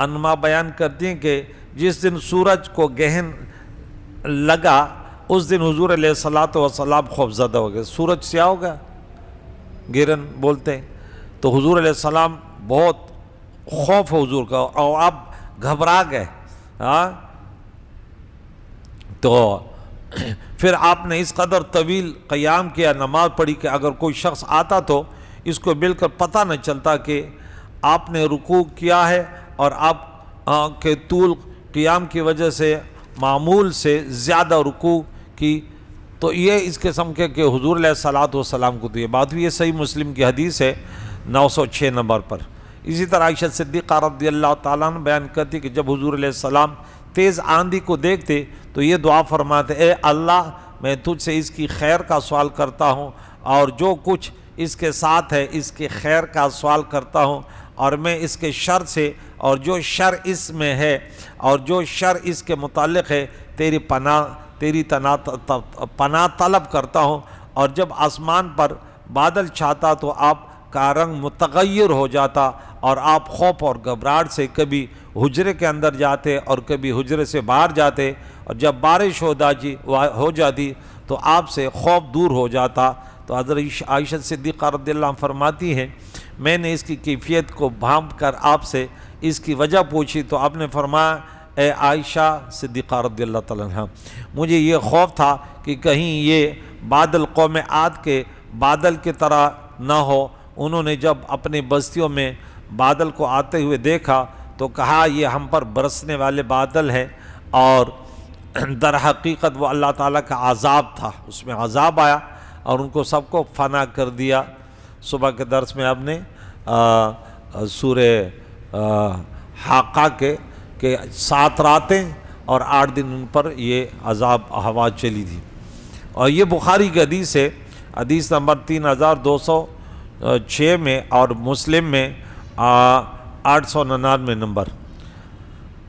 انما بیان کرتی ہیں کہ جس دن سورج کو گہن لگا اس دن حضور علیہ الصلوۃ والسلام خوف زدہ ہو گئے. سورج سیاہ ہو گیا، گرن بولتے ہیں، تو حضور علیہ السلام بہت خوف حضور کا، اور آپ گھبرا گئے. تو پھر آپ نے اس قدر طویل قیام کیا، نماز پڑھی کہ اگر کوئی شخص آتا تو اس کو بالکل پتہ نہ چلتا کہ آپ نے رکوع کیا ہے، اور آپ کے طول قیام کی وجہ سے معمول سے زیادہ رکوع کی. تو یہ اس قسم کے کہ حضور علیہ الصلوۃ والسلام کو تو یہ بات ہوئی. یہ صحیح مسلم کی حدیث ہے 906 نمبر پر. اسی طرح عائشہ صدیقہ رضی اللہ تعالیٰ عنہ بیان کرتی کہ جب حضور علیہ السلام تیز آندھی کو دیکھتے تو یہ دعا فرماتے، اے اللہ میں تجھ سے اس کی خیر کا سوال کرتا ہوں، اور جو کچھ اس کے ساتھ ہے اس کے خیر کا سوال کرتا ہوں، اور میں اس کے شر سے، اور جو شر اس میں ہے اور جو شر اس کے متعلق ہے تیری پناہ طلب کرتا ہوں. اور جب آسمان پر بادل چھاتا تو آپ کا رنگ متغیر ہو جاتا، اور آپ خوف اور گھبراہٹ سے کبھی حجرے کے اندر جاتے اور کبھی حجرے سے باہر جاتے، اور جب بارش ہو جاتی تو آپ سے خوف دور ہو جاتا. تو حضرت عائشہ صدیقہ رضی اللہ عنہ فرماتی ہیں میں نے اس کی کیفیت کو بھانپ کر آپ سے اس کی وجہ پوچھی تو آپ نے فرمایا، اے عائشہ صدیقہ رضی اللہ تعالیٰ عنہ، مجھے یہ خوف تھا کہ کہیں یہ بادل قوم عاد کے بادل کی طرح نہ ہو. انہوں نے جب اپنی بستیوں میں بادل کو آتے ہوئے دیکھا تو کہا یہ ہم پر برسنے والے بادل ہیں، اور در حقیقت وہ اللہ تعالیٰ کا عذاب تھا. اس میں عذاب آیا اور ان کو سب کو فنا کر دیا. صبح کے درس میں آپ نے سورہ حاقہ کے 7 راتیں اور 8 دن ان پر یہ عذاب ہوا چلی تھی. اور یہ بخاری کی حدیث ہے، حدیث نمبر 3206 میں، اور مسلم میں 899 نمبر.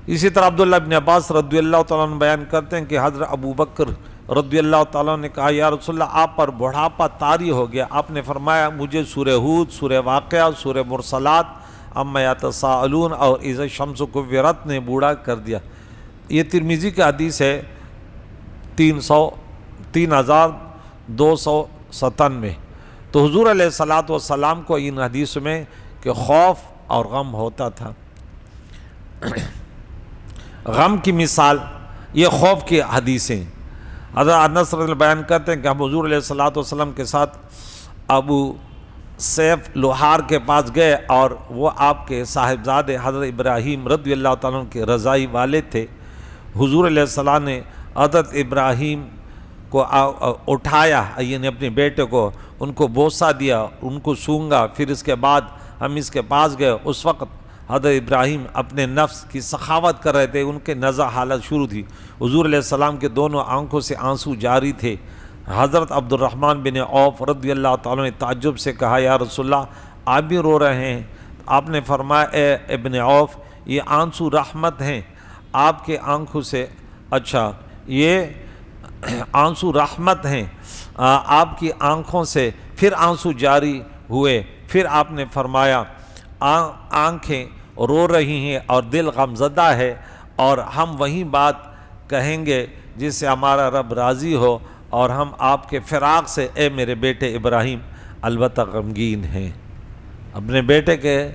اسی طرح عبداللہ بن عباس رضی اللہ تعالیٰ عنہ بیان کرتے ہیں کہ حضرت ابو بکر رضی اللہ تعالیٰ نے کہا یا رسول اللہ آپ پر بڑھاپا طاری ہو گیا. آپ نے فرمایا مجھے سورہ ہود، سورہ واقعہ، سورہ مرسلات، اما یتساءلون اور اذا الشمس کورت نے بوڑھا کر دیا. یہ ترمذی کی حدیث ہے 3297. تو حضور علیہ الصلوۃ والسلام کو ان حدیث میں کہ خوف اور غم ہوتا تھا. غم کی مثال یہ خوف کی حدیثیں. حضرت انس رضی اللہ بیان کرتے ہیں کہ ہم حضور علیہ الصلوۃ والسلام کے ساتھ ابو سیف لوہار کے پاس گئے، اور وہ آپ کے صاحبزادے حضرت ابراہیم رضی اللہ تعالیٰ عنہ کے رضائی والد تھے. حضور علیہ السلام نے حضرت ابراہیم کو اٹھایا، یعنی اپنے بیٹے کو، ان کو بوسہ دیا، ان کو سونگا. پھر اس کے بعد ہم اس کے پاس گئے. اس وقت حضرت ابراہیم اپنے نفس کی سخاوت کر رہے تھے، ان کے نزع حالت شروع تھی. حضور علیہ السلام کے دونوں آنکھوں سے آنسو جاری تھے. حضرت عبد الرحمن بن عوف رضی اللہ تعالیٰ نے تعجب سے کہا یا رسول اللہ آپ بھی رو رہے ہیں؟ آپ نے فرمایا اے ابن عوف یہ آنسو رحمت ہیں آپ کے آنکھوں سے. اچھا یہ آنسو رحمت ہیں آپ کی آنکھوں سے. پھر آنسو جاری ہوئے. پھر آپ نے فرمایا آنکھیں رو رہی ہیں اور دل غمزدہ ہے، اور ہم وہی بات کہیں گے جس سے ہمارا رب راضی ہو، اور ہم آپ کے فراق سے اے میرے بیٹے ابراہیم البتہ غمگین ہیں. اپنے بیٹے کے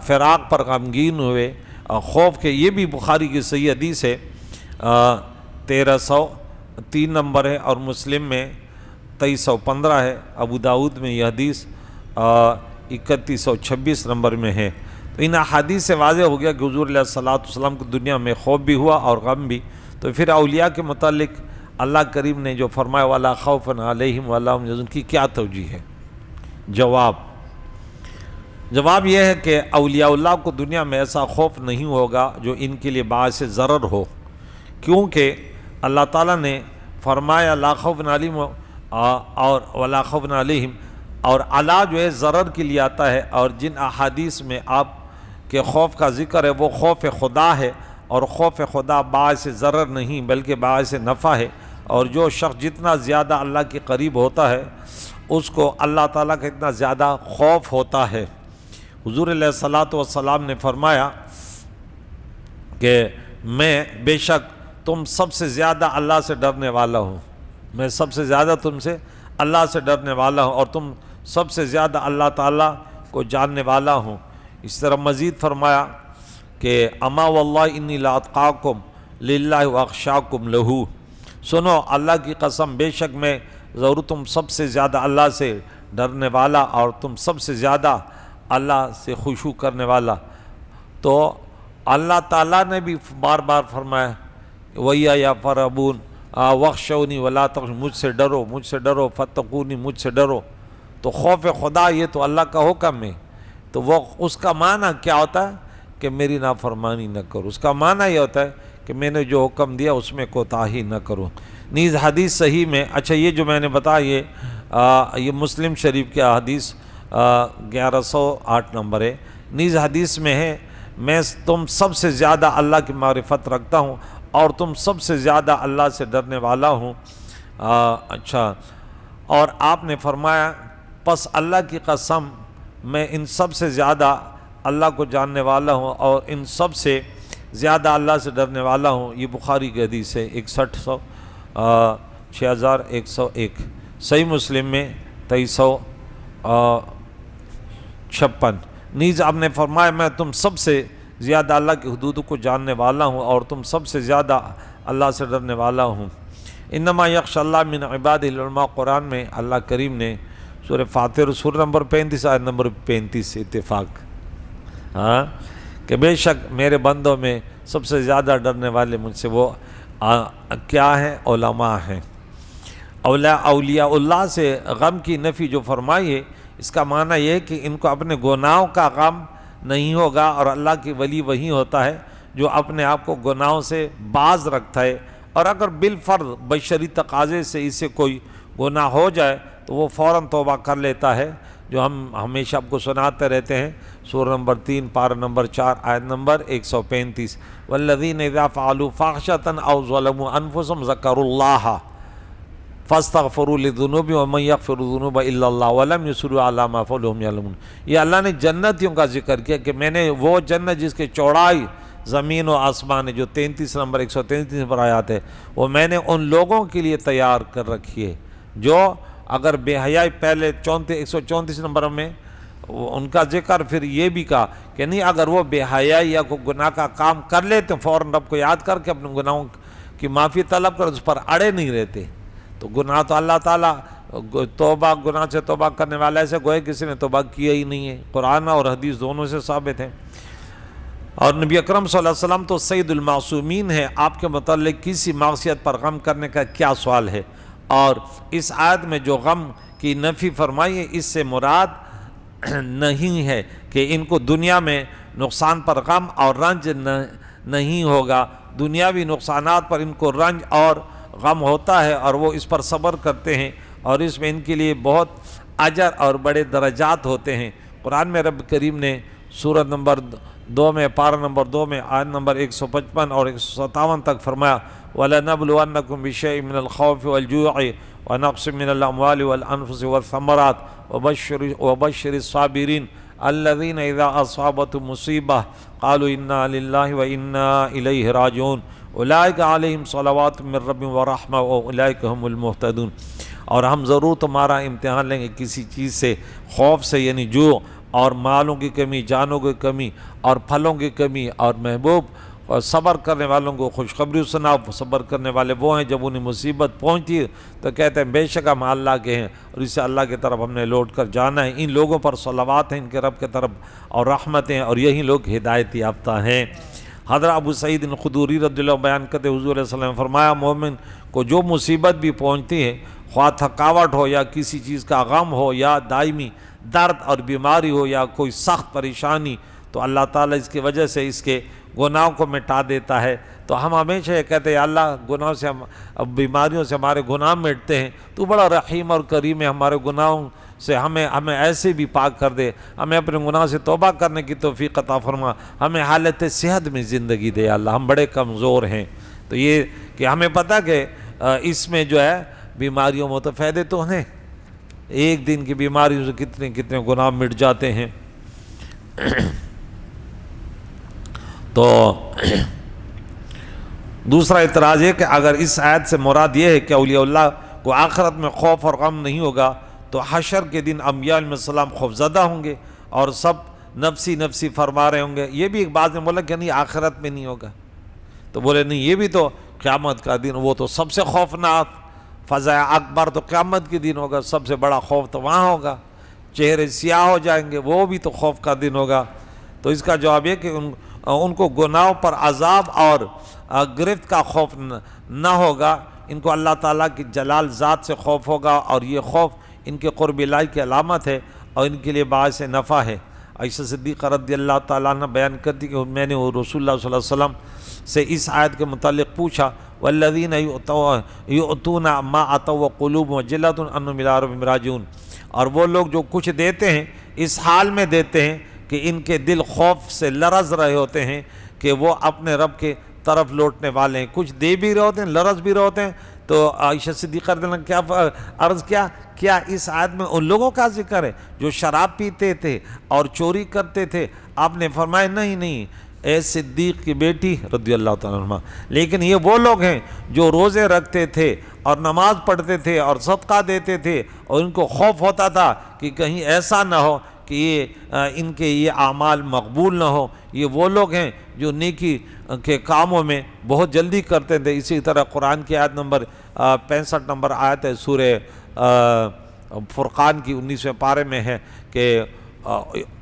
فراق پر غمگین ہوئے اور خوف کے. یہ بھی بخاری کی صحیح حدیث ہے 1303 نمبر ہے، اور مسلم میں 2315 ہے. ابو داؤد میں یہ حدیث 3126 نمبر میں ہے. تو ان احادیث سے واضح ہو گیا کہ حضور علیہ الصلوۃ والسلام کی دنیا میں خوف بھی ہوا اور غم بھی. تو پھر اولیاء کے متعلق اللہ کریم نے جو فرمایا وَلَا خَوْفٌ عَلَيْهِمْ وَلَا هُمْ يَحْزَنُونَ کی کیا توجیہ ہے؟ جواب یہ ہے کہ اولیاء اللہ کو دنیا میں ایسا خوف نہیں ہوگا جو ان کے لیے باعث ضرر ہو، کیونکہ اللہ تعالیٰ نے فرمایا لا خوف علیہم اور ولا خوف علیہم، اور علا جو ہے ضرر کے لیے آتا ہے. اور جن احادیث میں آپ کے خوف کا ذکر ہے وہ خوف خدا ہے، اور خوف خدا باعث ضرر نہیں بلکہ باعث نفع ہے. اور جو شخص جتنا زیادہ اللہ کے قریب ہوتا ہے اس کو اللہ تعالیٰ کا اتنا زیادہ خوف ہوتا ہے. حضور علیہ الصلوۃ والسلام نے فرمایا کہ میں بے شک تم سب سے زیادہ اللہ سے ڈرنے والا ہوں، میں سب سے زیادہ تم سے اللہ سے ڈرنے والا ہوں، اور تم سب سے زیادہ اللہ تعالیٰ کو جاننے والا ہوں۔ اس طرح مزید فرمایا کہ اما واللہ انی لاتقاکم للہ واخشاکم لہو، سنو اللہ کی قسم بے شک میں ضرور تم سب سے زیادہ اللہ سے ڈرنے والا اور تم سب سے زیادہ اللہ سے خشوع کرنے والا۔ تو اللہ تعالیٰ نے بھی بار بار فرمایا وَإِيَّايَ یا فَارْهَبُونِ وَاخْشَوْنِي وَلَا تَخْشَوْنِ، مجھ سے ڈرو فَاتَّقُونِي، مجھ سے ڈرو۔ تو خوف خدا یہ تو اللہ کا حکم ہے، تو وہ اس کا معنی کیا ہوتا ہے کہ میری نافرمانی نہ کرو، اس کا معنی یہ ہوتا ہے کہ میں نے جو حکم دیا اس میں کوتاہی نہ کرو۔ نیز حدیث صحیح میں، اچھا یہ جو میں نے بتایا یہ مسلم شریف کی حدیث 1108 نمبر ہے۔ نیز حدیث میں ہے میں تم سب سے زیادہ اللہ کی معرفت رکھتا ہوں اور تم سب سے زیادہ اللہ سے ڈرنے والا ہوں۔ اچھا، اور آپ نے فرمایا پس اللہ کی قسم میں ان سب سے زیادہ اللہ کو جاننے والا ہوں اور ان سب سے زیادہ اللہ سے ڈرنے والا ہوں۔ یہ بخاری کی حدیث ہے 6101۔ صحیح مسلم میں 2356۔ نیز آپ نے فرمایا میں تم سب سے زیادہ اللہ کی حدود کو جاننے والا ہوں اور تم سب سے زیادہ اللہ سے ڈرنے والا ہوں۔ انما یخشی اللہ من عبادہ العلماء، قرآن میں اللہ کریم نے سورہ فاتر سورہ نمبر 35 آیت نمبر 35 اتفاق، کہ بے شک میرے بندوں میں سب سے زیادہ ڈرنے والے مجھ سے وہ کیا ہیں؟ علماء ہیں۔ اولیاء اللہ سے غم کی نفی جو فرمائی ہے، اس کا معنی یہ ہے کہ ان کو اپنے گناہوں کا غم نہیں ہوگا، اور اللہ کی ولی وہی ہوتا ہے جو اپنے آپ کو گناہوں سے باز رکھتا ہے، اور اگر بالفرض بشری تقاضے سے اسے کوئی گناہ ہو جائے تو وہ فوراً توبہ کر لیتا ہے، جو ہم ہمیشہ آپ کو سناتے رہتے ہیں، سورہ نمبر 3 پارہ نمبر 4 آیت نمبر 135۔ والذین اذا فعلوا فاحشۃ او ظلموا انفسهم ذکروا اللہ فاستغفروا لذنوبهم ومن یغفر الذنوب الا اللہ ولم یصروا علی ما فعلوا وهم یعلمون۔ یہ اللہ نے جنتیوں کا ذکر کیا کہ میں نے وہ جنت جس کی چوڑائی زمین و آسمان ہے، جو 33 نمبر 133 نمبر آیات ہے، وہ میں نے ان لوگوں کے لیے تیار کر رکھی ہے جو اگر بے حیائی، پہلے 134 نمبر میں ان کا ذکر، پھر یہ بھی کہا کہ نہیں اگر وہ بے حیائی یا کوئی گناہ کا کام کر لیتے فوراً رب کو یاد کر کے اپنے گناہوں کی معافی طلب کر اس پر اڑے نہیں رہتے، تو گناہ تو اللہ تعالیٰ توبہ، گناہ سے توبہ کرنے والا ایسے گوئے کسی نے توبہ کیا ہی نہیں ہے، قرآن اور حدیث دونوں سے ثابت ہیں۔ اور نبی اکرم صلی اللہ علیہ وسلم تو سید المعصومین ہے، آپ کے متعلق کسی معصیت پر غم کرنے کا کیا سوال ہے؟ اور اس آیت میں جو غم کی نفی فرمائی ہے، اس سے مراد نہیں ہے کہ ان کو دنیا میں نقصان پر غم اور رنج نہیں ہوگا، دنیاوی نقصانات پر ان کو رنج اور غم ہوتا ہے اور وہ اس پر صبر کرتے ہیں، اور اس میں ان کے لیے بہت اجر اور بڑے درجات ہوتے ہیں۔ قرآن میں رب کریم نے سورہ نمبر 2 میں پارہ نمبر 2 میں آیت نمبر 155 اور 157 تک فرمایا وَلَنَبْلُوَنَّكُمْ بِشَيْءٍ مِّنَ الْخَوْفِ وَالْجُوعِ وَنَقْصٍ مِّنَ الْأَمْوَالِ وَالْأَنفُسِ وَالثَّمَرَاتِ وَبَشِّرِ الصَّابِرِينَ الَّذِينَ إِذَا أَصَابَتْهُمْ مُصِيبَةٌ قَالُوا إِنَّا لِلَّهِ وَإِنَّا إِلَيْهِ راجعون أُولَٰئِكَ عَلَيْهِمْ صَلَوَاتٌ مِّن رَّبِّهِمْ وَرَحْمَةٌ وَأُولَٰئِكَ هُمُ الْمُهْتَدُونَ۔ اور ہم ضرور تمہارا امتحان لیں گے کسی چیز سے، خوف سے یعنی جوع، اور مالوں کی کمی، جانوں کی کمی، اور پھلوں کی کمی، اور محبوب اور صبر کرنے والوں کو خوشخبری سناؤ۔ صبر کرنے والے وہ ہیں جب انہیں مصیبت پہنچتی ہے تو کہتے ہیں بے شک ہم اللہ کے ہیں اور اسے اللہ کی طرف ہم نے لوٹ کر جانا ہے۔ ان لوگوں پر صلوات ہیں ان کے رب کے طرف اور رحمتیں، اور یہی لوگ ہدایت یافتہ ہیں۔ حضرت ابو سعید الخدری رضی اللہ عنہ بیان کرتے حضور علیہ وسلم نے فرمایا مومن کو جو مصیبت بھی پہنچتی ہے، خواہ تھکاوٹ ہو یا کسی چیز کا غم ہو یا دائمی درد اور بیماری ہو یا کوئی سخت پریشانی، تو اللہ تعالیٰ اس کی وجہ سے اس کے گناہوں کو مٹا دیتا ہے۔ تو ہم ہمیشہ یہ کہتے ہیں اللہ گناہوں سے بیماریوں سے ہمارے گناہ مٹتے ہیں، تو بڑا رحیم اور کریم ہے، ہمارے گناہوں سے ہمیں ایسے بھی پاک کر دے، ہمیں اپنے گناہ سے توبہ کرنے کی توفیق عطا فرما، ہمیں حالت صحت میں زندگی دے اللہ، ہم بڑے کمزور ہیں۔ تو یہ کہ ہمیں پتہ کہ اس میں جو ہے بیماریوں میں تو فائدے تو ہیں، ایک دن کی بیماریوں سے کتنے گناہ مٹ جاتے ہیں۔ تو دوسرا اعتراض ہے کہ اگر اس آیت سے مراد یہ ہے کہ اولیاء اللہ کو آخرت میں خوف اور غم نہیں ہوگا تو حشر کے دن انبیاء علیہ السلام خوفزدہ ہوں گے اور سب نفسی نفسی فرما رہے ہوں گے. یہ بھی ایک بات نے بولا کہ نہیں آخرت میں نہیں ہوگا. تو بولے نہیں، یہ بھی تو قیامت کا دن، وہ تو سب سے خوفناک فزع اکبر تو قیامت کے دن ہوگا، سب سے بڑا خوف تو وہاں ہوگا، چہرے سیاہ ہو جائیں گے، وہ بھی تو خوف کا دن ہوگا. تو اس کا جواب یہ کہ ان کو گناہوں پر عذاب اور گرفت کا خوف نہ ہوگا، ان کو اللہ تعالیٰ کی جلال ذات سے خوف ہوگا، اور یہ خوف ان کے قرب الہی کی علامت ہے اور ان کے لیے باعث نفع ہے. عائشہ صدیقہ رضی اللہ تعالیٰ عنہ بیان کرتی کہ میں نے رسول اللہ صلی اللہ علیہ وسلم سے اس آیت کے متعلق پوچھا، والذین یؤتون ما آتوا وقلوبهم وجلۃ انہم الی ربہم راجعون، اور وہ لوگ جو کچھ دیتے ہیں اس حال میں دیتے ہیں کہ ان کے دل خوف سے لرز رہے ہوتے ہیں کہ وہ اپنے رب کے طرف لوٹنے والے ہیں. کچھ دے بھی رہے ہوتے ہیں، لرز بھی رہے ہوتے ہیں. تو عائشہ صدیقہ رضی اللہ عنہ کیا عرض کیا اس آیت میں ان لوگوں کا ذکر ہے جو شراب پیتے تھے اور چوری کرتے تھے؟ آپ نے فرمایا نہیں اے صدیق کی بیٹی رضی اللہ تعالیٰ عنہ، لیکن یہ وہ لوگ ہیں جو روزے رکھتے تھے اور نماز پڑھتے تھے اور صدقہ دیتے تھے، اور ان کو خوف ہوتا تھا کہ کہیں ایسا نہ ہو کہ ان کے یہ اعمال مقبول نہ ہو. یہ وہ لوگ ہیں جو نیکی کے کاموں میں بہت جلدی کرتے تھے. اسی طرح قرآن کی آیت نمبر 65 نمبر آیت ہے سورہ فرقان کی 19ویں پارے میں ہے کہ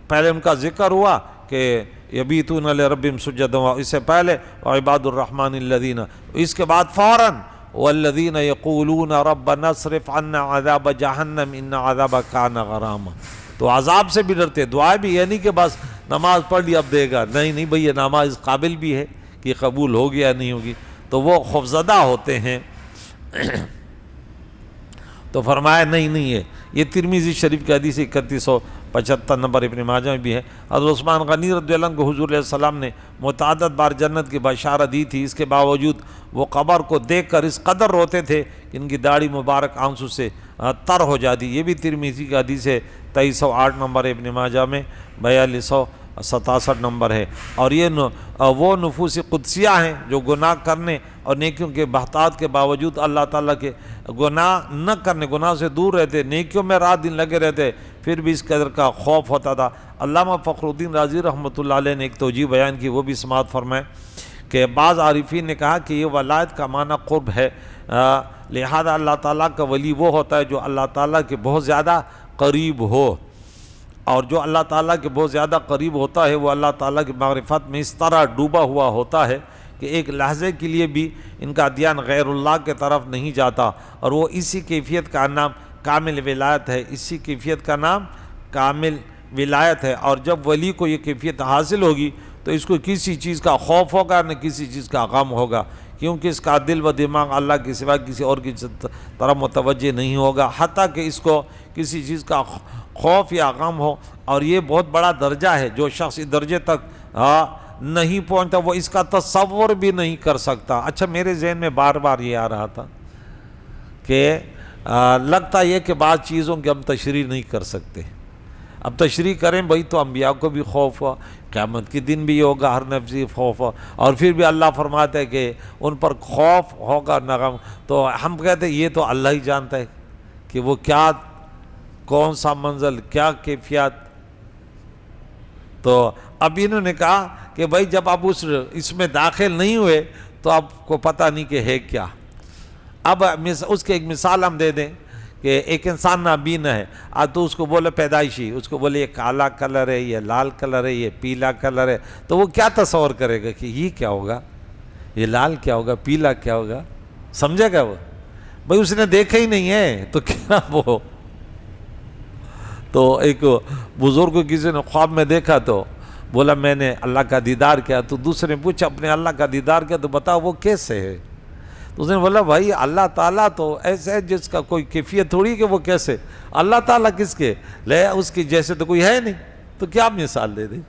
پہلے ان کا ذکر ہوا کہ یبیتون لربہم سجدا، اس سے پہلے عباد الرحمن الذین، اس کے بعد فوراً والذین یقولون ربنا اصرف عنا عذاب جہنم ان عذابها کان غراما. تو عذاب سے بھی ڈرتے. دعا بھی یہ نہیں کہ بس نماز پڑھ لی اب دے گا، نہیں بھئی یہ نماز قابل بھی ہے کہ قبول ہوگی یا نہیں ہوگی. تو وہ خوفزدہ ہوتے ہیں. تو فرمایا نہیں ہے. یہ ترمذی شریف کی حدیث 3175 نمبر ابن ماجہ میں بھی ہے. حضرت عثمان غنی رضی اللہ عنہ کو حضور علیہ السلام نے متعدد بار جنت کی بشارت دی تھی. اس کے باوجود وہ قبر کو دیکھ کر اس قدر روتے تھے کہ ان کی داڑھی مبارک آنسو سے تر ہو جاتی. یہ بھی ترمذی کی حدیث ہے 2308 نمبر ابن ماجہ میں 4267 نمبر ہے. اور یہ وہ نفوس قدسیہ ہیں جو گناہ کرنے اور نیکیوں کے بہتات کے باوجود اللہ تعالیٰ کے گناہ نہ کرنے، گناہ سے دور رہتے، نیکیوں میں رات دن لگے رہتے، پھر بھی اس قدر کا خوف ہوتا تھا. علامہ فخر الدین رازی رحمۃ اللہ علیہ نے ایک توجیہ بیان کی، وہ بھی سماعت فرمائے کہ بعض عارفین نے کہا کہ یہ ولایت کا معنی قرب ہے، لہذا اللہ تعالیٰ کا ولی وہ ہوتا ہے جو اللہ تعالیٰ کے بہت زیادہ قریب ہو، اور جو اللہ تعالیٰ کے بہت زیادہ قریب ہوتا ہے وہ اللہ تعالیٰ کی معرفت میں اس طرح ڈوبا ہوا ہوتا ہے کہ ایک لحظے کے لیے بھی ان کا دھیان غیر اللہ کے طرف نہیں جاتا. اور وہ اسی کیفیت کا نام کامل ولایت ہے، اسی کیفیت کا نام کامل ولایت ہے. اور جب ولی کو یہ کیفیت حاصل ہوگی تو اس کو کسی چیز کا خوف ہوگا نہ کسی چیز کا غم ہوگا، کیونکہ اس کا دل و دماغ اللہ کے سوا کسی اور کی طرف متوجہ نہیں ہوگا، حتیٰ کہ اس کو کسی چیز کا خوف یا غم ہو. اور یہ بہت بڑا درجہ ہے. جو شخص اس درجے تک نہیں پہنچتا وہ اس کا تصور بھی نہیں کر سکتا. اچھا میرے ذہن میں بار بار یہ آ رہا تھا کہ لگتا یہ کہ بعض چیزوں کی ہم تشریح نہیں کر سکتے. اب تشریح کریں بھئی تو انبیاء کو بھی خوف ہوا، قیامت کے دن بھی ہوگا، ہر نفسی خوف ہوا، اور پھر بھی اللہ فرماتا ہے کہ ان پر خوف ہوگا نہ غم. تو ہم کہتے ہیں یہ تو اللہ ہی جانتا ہے کہ وہ کیا، کون سا منزل، کیا کیفیت. تو اب انہوں نے کہا کہ بھائی جب آپ اس میں داخل نہیں ہوئے تو آپ کو پتہ نہیں کہ ہے کیا. اب اس کے ایک مثال ہم دے دیں کہ ایک انسان نابینا ہے، تو اس کو بولے پیدائشی، اس کو بولے یہ کالا کلر ہے، یہ لال کلر ہے، یہ پیلا کلر ہے، تو وہ کیا تصور کرے گا کہ یہ کیا ہوگا، یہ لال کیا ہوگا، پیلا کیا ہوگا، سمجھے گا وہ؟ بھائی اس نے دیکھا ہی نہیں ہے تو کیا وہ. تو ایک بزرگ کو کسی نے خواب میں دیکھا تو بولا میں نے اللہ کا دیدار کیا. تو دوسرے نے پوچھا اپنے اللہ کا دیدار کیا تو بتاؤ وہ کیسے ہے. تو اس نے بولا بھائی اللہ تعالیٰ تو ایسے ہے جس کا کوئی کیفیت تھوڑی کہ وہ کیسے. اللہ تعالیٰ کس کے لے، اس کی جیسے تو کوئی ہے نہیں، تو کیا مثال دے دیں.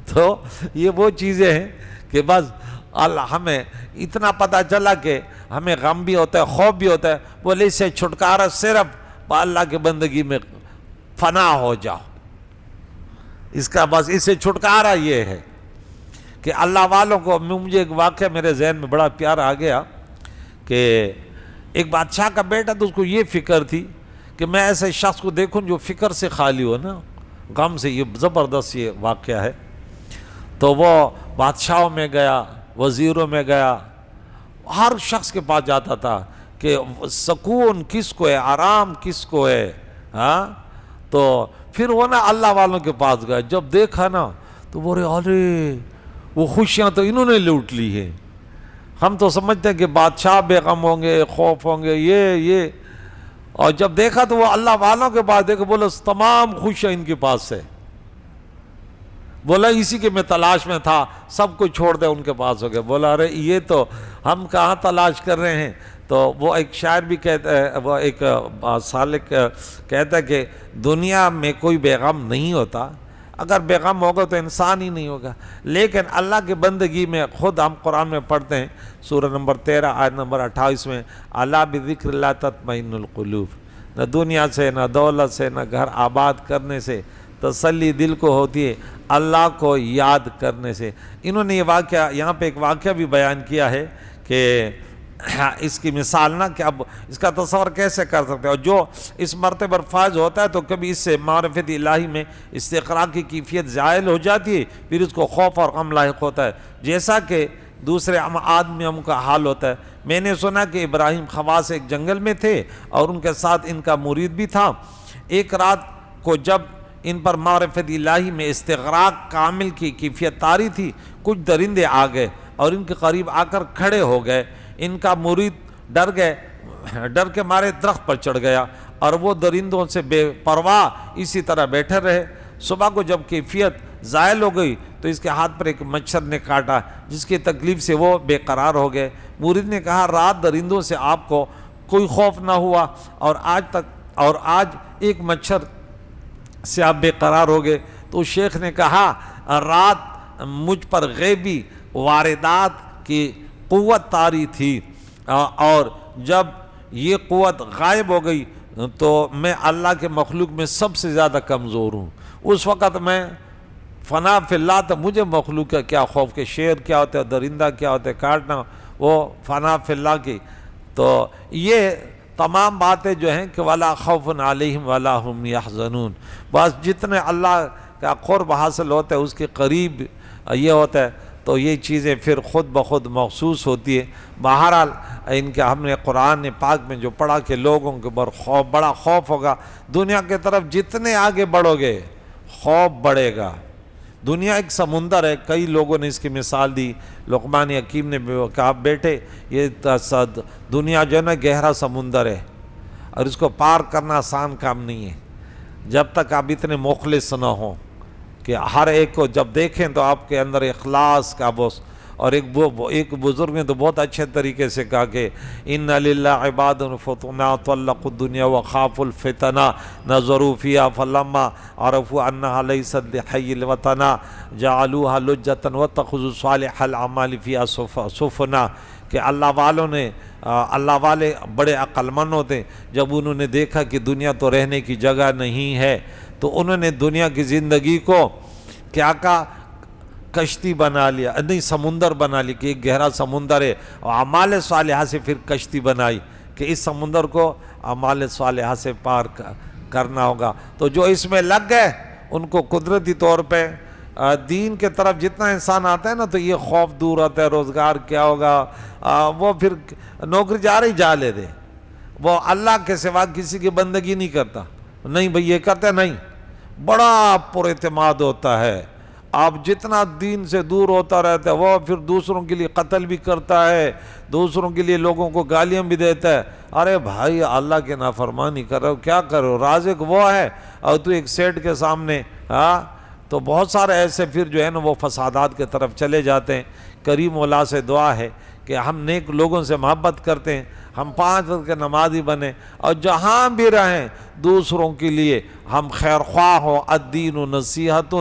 تو یہ وہ چیزیں ہیں کہ بس اللہ ہمیں اتنا پتہ چلا کہ ہمیں غم بھی ہوتا ہے، خوف بھی ہوتا ہے. بولے اس سے چھٹکارا صرف اللہ کے بندگی میں فنا ہو جاؤ، اس کا بس اس سے چھٹکارا یہ ہے کہ اللہ والوں کو، مجھے ایک واقعہ میرے ذہن میں بڑا پیارا آ گیا کہ ایک بادشاہ کا بیٹا تو اس کو یہ فکر تھی کہ میں ایسے شخص کو دیکھوں جو فکر سے خالی ہو نا، غم سے. یہ زبردست یہ واقعہ ہے. تو وہ بادشاہوں میں گیا، وزیروں میں گیا، ہر شخص کے پاس جاتا تھا کہ سکون کس کو ہے، آرام کس کو ہے. ہاں تو پھر وہ نا اللہ والوں کے پاس گئے. جب دیکھا نا تو بولے ارے وہ خوشیاں تو انہوں نے لوٹ لی ہے. ہم تو سمجھتے ہیں کہ بادشاہ بے غم ہوں گے، خوف ہوں گے، یہ اور جب دیکھا تو وہ اللہ والوں کے پاس دیکھا، بولا تمام خوشیاں ان کے پاس ہے. بولا اسی کے میں تلاش میں تھا، سب کو چھوڑ دے ان کے پاس ہو گیا. بولا ارے یہ تو ہم کہاں تلاش کر رہے ہیں. تو وہ ایک شاعر بھی کہتا ہے، وہ ایک سالک کہتا ہے کہ دنیا میں کوئی بے غم نہیں ہوتا، اگر بے غم ہوگا تو انسان ہی نہیں ہوگا. لیکن اللہ کی بندگی میں خود ہم قرآن میں پڑھتے ہیں سورہ نمبر 13 آیت نمبر 28 میں، الا بذکر اللہ تطمئن القلوب. نہ دنیا سے، نہ دولت سے، نہ گھر آباد کرنے سے تسلی دل کو ہوتی ہے، اللہ کو یاد کرنے سے. انہوں نے یہ واقعہ یہاں پہ ایک واقعہ بھی بیان کیا ہے کہ اس کی مثال نہ کہ اب اس کا تصور کیسے کر سکتے ہیں. اور جو اس مرتبہ پر فائز ہوتا ہے تو کبھی اس سے معرفت الہی میں استقراء کی کیفیت زائل ہو جاتی ہے، پھر اس کو خوف اور غم لاحق ہوتا ہے، جیسا کہ دوسرے آدمیوں کا حال ہوتا ہے. میں نے سنا کہ ابراہیم خواص ایک جنگل میں تھے اور ان کے ساتھ ان کا مرید بھی تھا. ایک رات کو جب ان پر معرفت الہی میں استغراق کامل کی کیفیت طاری تھی، کچھ درندے آ گئے اور ان کے قریب آ کر کھڑے ہو گئے. ان کا مرید ڈر کے مارے درخت پر چڑھ گیا اور وہ درندوں سے بے پرواہ اسی طرح بیٹھے رہے. صبح کو جب کیفیت زائل ہو گئی تو اس کے ہاتھ پر ایک مچھر نے کاٹا، جس کی تکلیف سے وہ بے قرار ہو گئے. مرید نے کہا رات درندوں سے آپ کو کوئی خوف نہ ہوا اور آج ایک مچھر سے آپ بے قرار ہو گئے. تو شیخ نے کہا رات مجھ پر غیبی واردات کی قوت طاری تھی اور جب یہ قوت غائب ہو گئی تو میں اللہ کے مخلوق میں سب سے زیادہ کمزور ہوں. اس وقت میں فنا فی اللہ، تو مجھے مخلوق کا کیا خوف کہ شیر کیا ہوتا ہے، درندہ کیا ہوتا ہے کاٹنا، وہ فنا فی اللہ کی. تو یہ تمام باتیں جو ہیں کہ وَلَا خَوْفٌ عَلَيْهِمْ وَلَا هُمْ يَحْزَنُونَ، بس جتنے اللہ کا قرب حاصل ہوتا ہے اس کے قریب یہ ہوتا ہے تو یہ چیزیں پھر خود بخود محسوس ہوتی ہے. بہرحال ان کے ہم نے قرآن پاک میں جو پڑھا کہ لوگوں کے اوپر بڑا خوف ہوگا. دنیا کی طرف جتنے آگے بڑھو گے خوف بڑھے گا. دنیا ایک سمندر ہے، کئی لوگوں نے اس کی مثال دی. لقمان حکیم نے کہا بیٹے یہ دنیا جو ہے نا گہرا سمندر ہے اور اس کو پار کرنا آسان کام نہیں ہے جب تک آپ اتنے مخلص نہ ہوں کہ ہر ایک کو جب دیکھیں تو آپ کے اندر اخلاص کا بوس. اور ایک بزرگ نے تو بہت اچھے طریقے سے کہا کہ ان للہ عباد فتنا طلقوا الدنیا وخافوا الفتنہ نظروا فیہا فلما عرفوا انہا لیست لحی الوطن جعلوها لجة واتخذوا صالح الاعمال فیہا سفنا. کہ اللہ والے بڑے عقل مند ہوتے ہیں. جب انہوں نے دیکھا کہ دنیا تو رہنے کی جگہ نہیں ہے تو انہوں نے دنیا کی زندگی کو کیا کہا کشتی بنا لیا، نہیں سمندر بنا لی کہ ایک گہرا سمندر ہے، اور اعمال صالحہ سے پھر کشتی بنائی کہ اس سمندر کو اعمال صالحہ سے پار کرنا ہوگا. تو جو اس میں لگ گئے ان کو قدرتی طور پہ دین کے طرف جتنا انسان آتا ہے نا تو یہ خوف دور ہوتا ہے. روزگار کیا ہوگا، وہ پھر نوکری جا لے دے، وہ اللہ کے سوا کسی کی بندگی نہیں کرتا. نہیں بھئی یہ کرتے نہیں، بڑا پر اعتماد ہوتا ہے. آپ جتنا دین سے دور ہوتا رہتا ہے وہ پھر دوسروں کے لیے قتل بھی کرتا ہے، دوسروں کے لیے لوگوں کو گالیاں بھی دیتا ہے. ارے بھائی اللہ کے نافرمانی کر رہے ہو، کیا کرو، رازق وہ ہے اور تو ایک سیٹ کے سامنے. تو بہت سارے ایسے پھر جو ہے نا وہ فسادات کے طرف چلے جاتے ہیں. کریم مولا سے دعا ہے کہ ہم نیک لوگوں سے محبت کرتے ہیں، ہم 5 وقت کے نمازی بنیں اور جہاں بھی رہیں دوسروں کے لیے ہم خیر خواہ ہوں. الدین و نصیحت،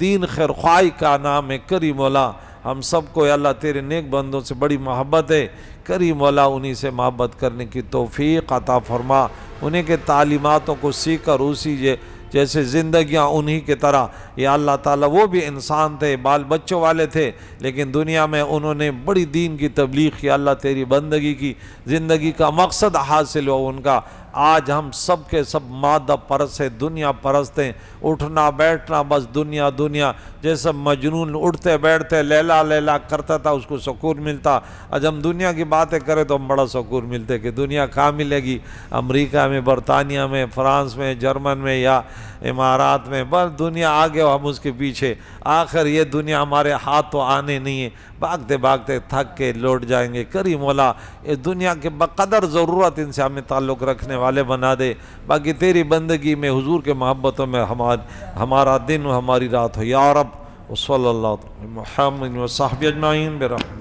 دین خیر خواہی کا نام ہے. کریم مولا ہم سب کو اللہ تیرے نیک بندوں سے بڑی محبت ہے. کریم مولا انہی سے محبت کرنے کی توفیق عطا فرما، انہیں کے تعلیماتوں کو سیکھ کر اسی جیسے زندگیاں انہی کی طرح. یا اللہ تعالیٰ وہ بھی انسان تھے، بال بچوں والے تھے، لیکن دنیا میں انہوں نے بڑی دین کی تبلیغ کی. اللہ تیری بندگی کی، زندگی کا مقصد حاصل ہو ان کا. آج ہم سب کے سب مادہ پرست ہیں، دنیا پرست ہیں، اٹھنا بیٹھنا بس دنیا دنیا. جیسے مجنون اٹھتے بیٹھتے لیلا لیلا کرتا تھا اس کو سکون ملتا، آج ہم دنیا کی باتیں کریں تو ہم بڑا سکون ملتے کہ دنیا کہاں ملے گی. امریکہ میں، برطانیہ میں، فرانس میں، جرمن میں یا امارات میں، بس دنیا آگے ہو ہم اس کے پیچھے. آخر یہ دنیا ہمارے ہاتھ تو آنے نہیں ہے، بھاگتے بھاگتے تھک کے لوٹ جائیں گے. کریم مولا اس دنیا کے بقدر ضرورت ان سے ہمیں تعلق رکھنے والے بنا دے. باقی تیری بندگی میں، حضور کے محبتوں میں ہمارا دن و ہماری رات ہو یا رب. وصلی اللہ علیہ محمد و صحبہ اجمعین برحمتہ.